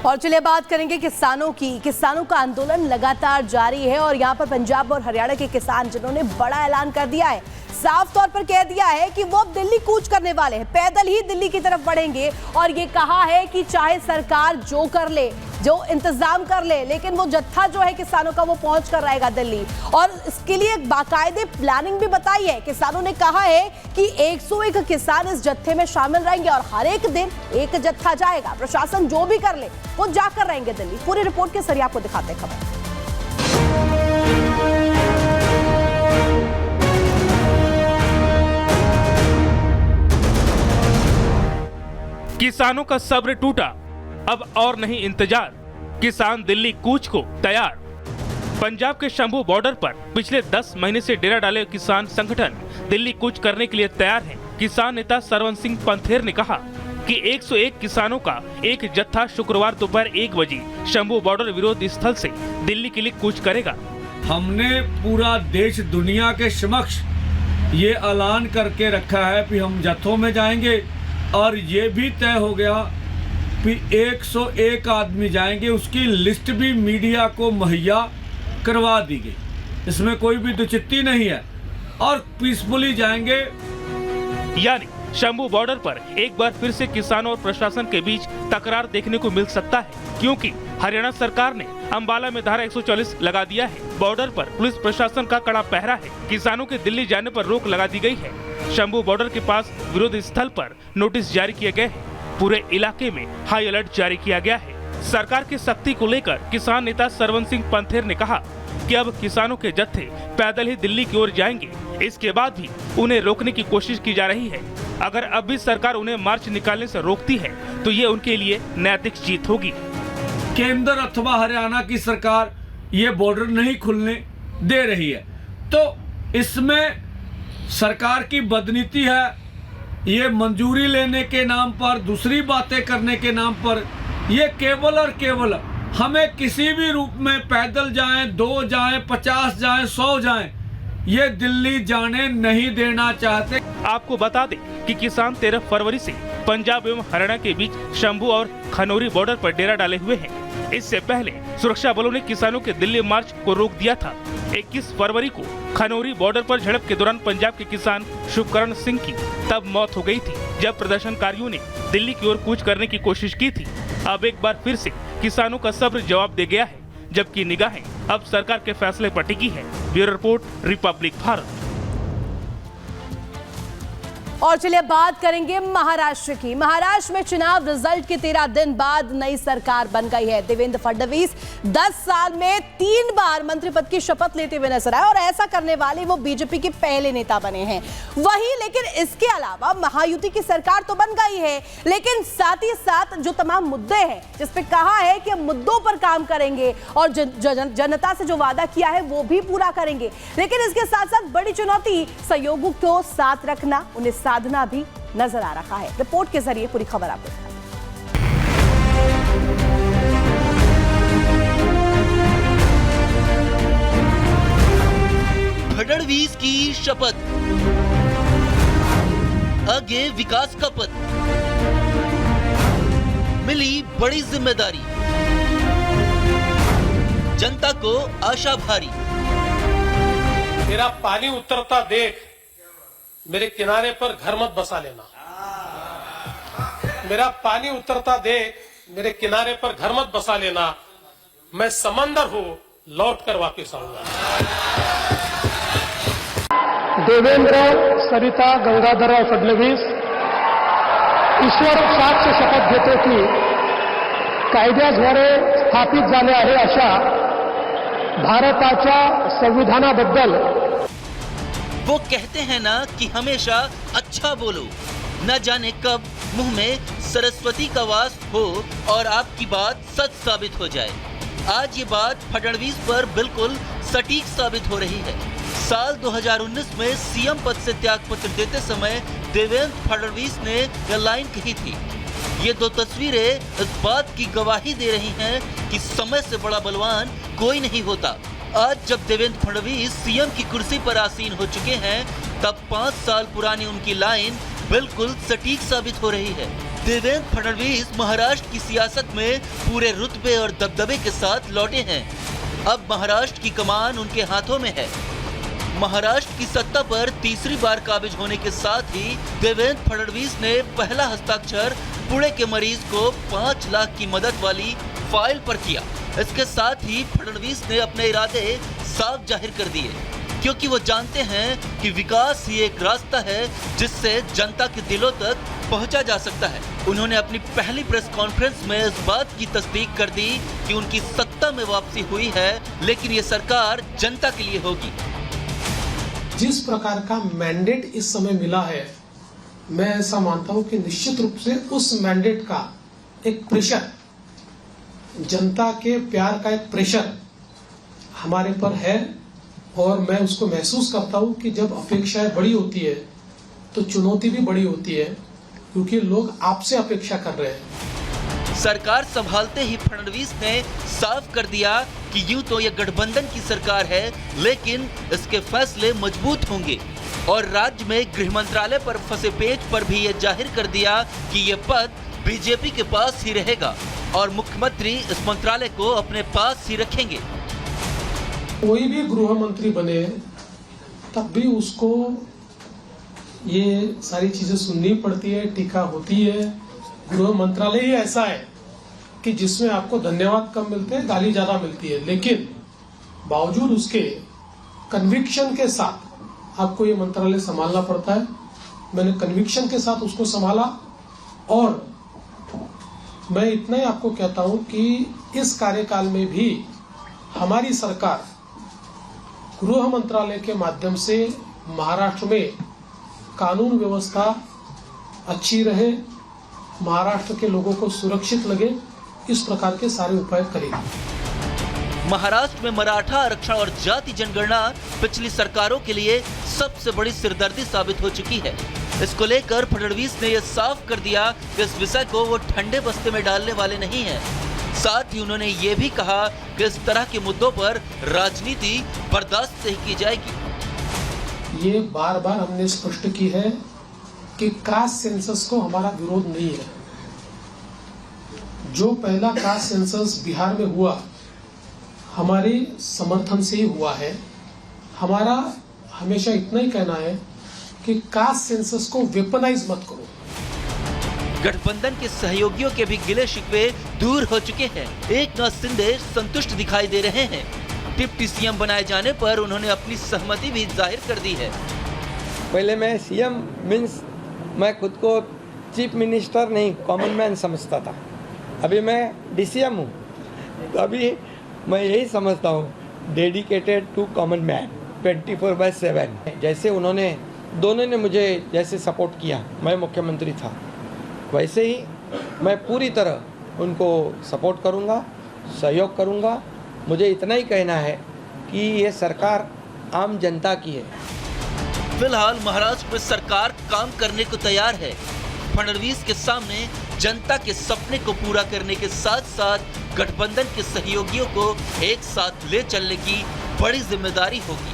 और चलिए बात करेंगे किसानों की। किसानों का आंदोलन लगातार जारी है और यहाँ पर पंजाब और हरियाणा के किसान जिन्होंने बड़ा ऐलान कर दिया है, साफ तौर पर कह दिया है कि वो अब दिल्ली कूच करने वाले हैं, पैदल ही दिल्ली की तरफ बढ़ेंगे। और ये कहा है कि चाहे सरकार जो कर ले, जो इंतजाम कर ले, लेकिन वो जत्था जो है किसानों का वो पहुंच कर रहेगा दिल्ली। और इसके लिए एक बाकायदे प्लानिंग भी बताई है। किसानों ने कहा है कि 101 किसान इस जत्थे में शामिल रहेंगे और हर एक दिन एक जत्था जाएगा। प्रशासन जो भी कर ले वो जाकर रहेंगे दिल्ली। पूरी रिपोर्ट के जरिए आपको दिखाते हैं खबर। किसानों का सब्र टूटा, अब और नहीं इंतजार, किसान दिल्ली कूच को तैयार। पंजाब के शंभू बॉर्डर पर पिछले 10 महीने से डेरा डाले किसान संगठन दिल्ली कूच करने के लिए तैयार हैं। किसान नेता सरवन सिंह पंथेर ने कहा कि 101 किसानों का एक जत्था शुक्रवार दोपहर 1 बजे शंभू बॉर्डर विरोध स्थल से दिल्ली के लिए कूच करेगा। हमने पूरा देश दुनिया के समक्ष ये ऐलान करके रखा है कि हम जत्थों में जाएंगे और ये भी तय हो गया कि 101 आदमी जाएंगे। उसकी लिस्ट भी मीडिया को मुहैया करवा दी गई, इसमें कोई भी दुचित्ती नहीं है और पीसफुली जाएंगे। यानी शंभू बॉर्डर पर एक बार फिर से किसानों और प्रशासन के बीच तकरार देखने को मिल सकता है, क्योंकि हरियाणा सरकार ने अंबाला में धारा 144 लगा दिया है। बॉर्डर पर पुलिस प्रशासन का कड़ा पहरा है। किसानों के दिल्ली जाने पर रोक लगा दी गई है। शंभू बॉर्डर के पास विरोध स्थल पर नोटिस जारी किए गए हैं। पूरे इलाके में हाई अलर्ट जारी किया गया है। सरकार की सख्ती को लेकर किसान नेता सरवन सिंह पंथेर ने कहा कि अब किसानों के जत्थे पैदल ही दिल्ली की ओर जाएंगे। इसके बाद भी उन्हें रोकने की कोशिश की जा रही है। अगर अब भी सरकार उन्हें मार्च निकालने से रोकती है तो ये उनके लिए नैतिक जीत होगी। केंद्र अथवा हरियाणा की सरकार ये बॉर्डर नहीं खुलने दे रही है, तो इसमें सरकार की बदनीति है। ये मंजूरी लेने के नाम पर, दूसरी बातें करने के नाम पर, ये केवल और केवल हमें किसी भी रूप में पैदल जाएं, 2 जाएं, 50 जाएं, 100 जाएं, ये दिल्ली जाने नहीं देना चाहते। आपको बता दें कि किसान 13 फरवरी से पंजाब एवं हरियाणा के बीच शंभू और खनौरी बॉर्डर पर डेरा डाले हुए हैं। इससे पहले सुरक्षा बलों ने किसानों के दिल्ली मार्च को रोक दिया था। 21 फरवरी को खनौरी बॉर्डर पर झड़प के दौरान पंजाब के किसान शुभकरण सिंह की तब मौत हो गई थी, जब प्रदर्शनकारियों ने दिल्ली की ओर कूच करने की कोशिश की थी। अब एक बार फिर से किसानों का सब्र जवाब दे गया है, जबकि निगाहें अब सरकार के फैसले पर टिकी है। Bureau report, Republic Bharat. और चलिए बात करेंगे महाराष्ट्र की। महाराष्ट्र में चुनाव रिजल्ट के 13 दिन बाद नई सरकार बन गई है। देवेंद्र फडणवीस 10 साल में 3 बार मंत्री पद की शपथ लेते हुए नजर आए और ऐसा करने वाले वो बीजेपी के पहले नेता बने हैं। वहीं लेकिन इसके अलावा महायुति की सरकार तो बन गई है, लेकिन साथ ही साथ जो तमाम मुद्दे हैं जिस पे कहा है कि मुद्दों पर काम करेंगे और जनता से जो वादा किया है वो भी पूरा करेंगे, लेकिन इसके साथ साथ बड़ी चुनौती सहयोगियों को साथ रखना, उन्हें साधना भी नजर आ रहा है। रिपोर्ट के जरिए पूरी खबर आपको दिखाएं। फडणवीस की शपथ, आगे विकास का पथ, मिली बड़ी जिम्मेदारी, जनता को आशा भारी। मेरा पानी उतरता देख मेरे किनारे पर घर मत बसा लेना। मेरा पानी उतरता देख मेरे किनारे पर घर मत बसा लेना। मैं समंदर हूं, लौट कर वापिस आऊंगा। देवेंद्र सरिता गंगाधरराव फडणवीस ईश्वर साक्ष शपथ घेतो की कायद्याद्वारे स्थापित झाले आहे अशा भारताच्या संविधानाबद्दल। वो कहते हैं ना कि हमेशा अच्छा बोलो, न जाने कब मुंह में सरस्वती का वास हो और आपकी बात सच साबित हो जाए। आज ये बात फडणवीस पर बिल्कुल सटीक साबित हो रही है। साल 2019 में सीएम पद से त्यागपत्र देते समय देवेंद्र फडणवीस ने यह लाइन कही थी। ये 2 तस्वीरें इस बात की गवाही दे रही हैं कि समय से बड़ा बलवान कोई नहीं होता। आज जब देवेंद्र फडणवीस सीएम की कुर्सी पर आसीन हो चुके हैं, तब 5 साल पुरानी उनकी लाइन बिल्कुल सटीक साबित हो रही है। देवेंद्र फडणवीस महाराष्ट्र की सियासत में पूरे रुतबे और दबदबे के साथ लौटे हैं। अब महाराष्ट्र की कमान उनके हाथों में है। महाराष्ट्र की सत्ता पर तीसरी बार काबिज होने के साथ ही देवेंद्र फडणवीस ने पहला हस्ताक्षर पुणे के मरीज को 5 लाख की मदद वाली फाइल पर किया। इसके साथ ही फडणवीस ने अपने इरादे साफ जाहिर कर दिए, क्योंकि वो जानते हैं कि विकास ही एक रास्ता है जिससे जनता के दिलों तक पहुंचा जा सकता है। उन्होंने अपनी पहली प्रेस कॉन्फ्रेंस में इस बात की तस्दीक कर दी कि उनकी सत्ता में वापसी हुई है, लेकिन ये सरकार जनता के लिए होगी। जिस प्रकार का मैंडेट इस समय मिला है, मैं ऐसा मानता हूं कि निश्चित रूप से उस मैंडेट का एक प्रेशर, जनता के प्यार का एक प्रेशर हमारे पर है, और मैं उसको महसूस करता हूं कि जब अपेक्षाएं बड़ी होती है तो चुनौती भी बड़ी होती है, क्योंकि लोग आपसे अपेक्षा कर रहे हैं। सरकार संभालते ही फडणवीस ने साफ कर दिया कि यूं तो ये गठबंधन की सरकार है, लेकिन इसके फैसले मजबूत होंगे, और राज्य में गृह मंत्रालय पर फंसे पेच पर भी ये जाहिर कर दिया कि ये पद बीजेपी के पास ही रहेगा और मुख्यमंत्री इस मंत्रालय को अपने पास ही रखेंगे। कोई भी गृह मंत्री बने तब भी उसको ये सारी चीजें सुननी पड़ती है, टीका होती है। गृह मंत्रालय ही ऐसा है कि जिसमें आपको धन्यवाद कम मिलते हैं, गाली ज्यादा मिलती है, लेकिन बावजूद उसके कन्विक्शन के साथ आपको ये मंत्रालय संभालना पड़ता है। मैंने कन्विक्शन के साथ उसको संभाला, और मैं इतना ही आपको कहता हूं कि इस कार्यकाल में भी हमारी सरकार गृह मंत्रालय के माध्यम से महाराष्ट्र में कानून व्यवस्था अच्छी रहे, महाराष्ट्र के लोगों को सुरक्षित लगे, इस प्रकार के सारे उपाय करेगी। महाराष्ट्र में मराठा आरक्षण और जाति जनगणना पिछली सरकारों के लिए सबसे बड़ी सिरदर्दी साबित हो चुकी है। इसको लेकर फडणवीस ने यह साफ कर दिया कि इस विषय को वो ठंडे बस्ते में डालने वाले नहीं हैं। साथ ही उन्होंने ये भी कहा कि इस तरह के मुद्दों पर राजनीति बर्दाश्त नहीं की जाएगी। ये बार बार हमने स्पष्ट की है कि कास्ट सेंसस को हमारा विरोध नहीं है। जो पहला कास्ट सेंसस बिहार में हुआ, हमारे समर्थन से ही हुआ है। हमारा हमेशा इतना ही कहना है कि कास्ट सेंसस को वेपनाइज मत करो। गठबंधन के सहयोगियों के भी गिले शिकवे दूर हो चुके हैं। एकनाथ शिंदे संतुष्ट दिखाई दे रहे हैं। डिप्टी सीएम बनाए जाने पर उन्होंने अपनी सहमति भी जाहिर कर दी है। पहले मैं सीएम मीन्स मैं खुद को चीफ मिनिस्टर नहीं, कॉमन मैन समझता था। अभी मैं डीसीएम हूँ, तो अभी मैं यही समझता हूँ डेडिकेटेड टू कॉमन मैन 24/7। जैसे उन्होंने दोनों ने मुझे जैसे सपोर्ट किया, मैं मुख्यमंत्री था, वैसे ही मैं पूरी तरह उनको सपोर्ट करूँगा, सहयोग करूँगा। मुझे इतना ही कहना है कि ये सरकार आम जनता की है। फिलहाल महाराष्ट्र में सरकार काम करने को तैयार है। फडणवीस के सामने जनता के सपने को पूरा करने के साथ साथ गठबंधन के सहयोगियों को एक साथ ले चलने की बड़ी जिम्मेदारी होगी।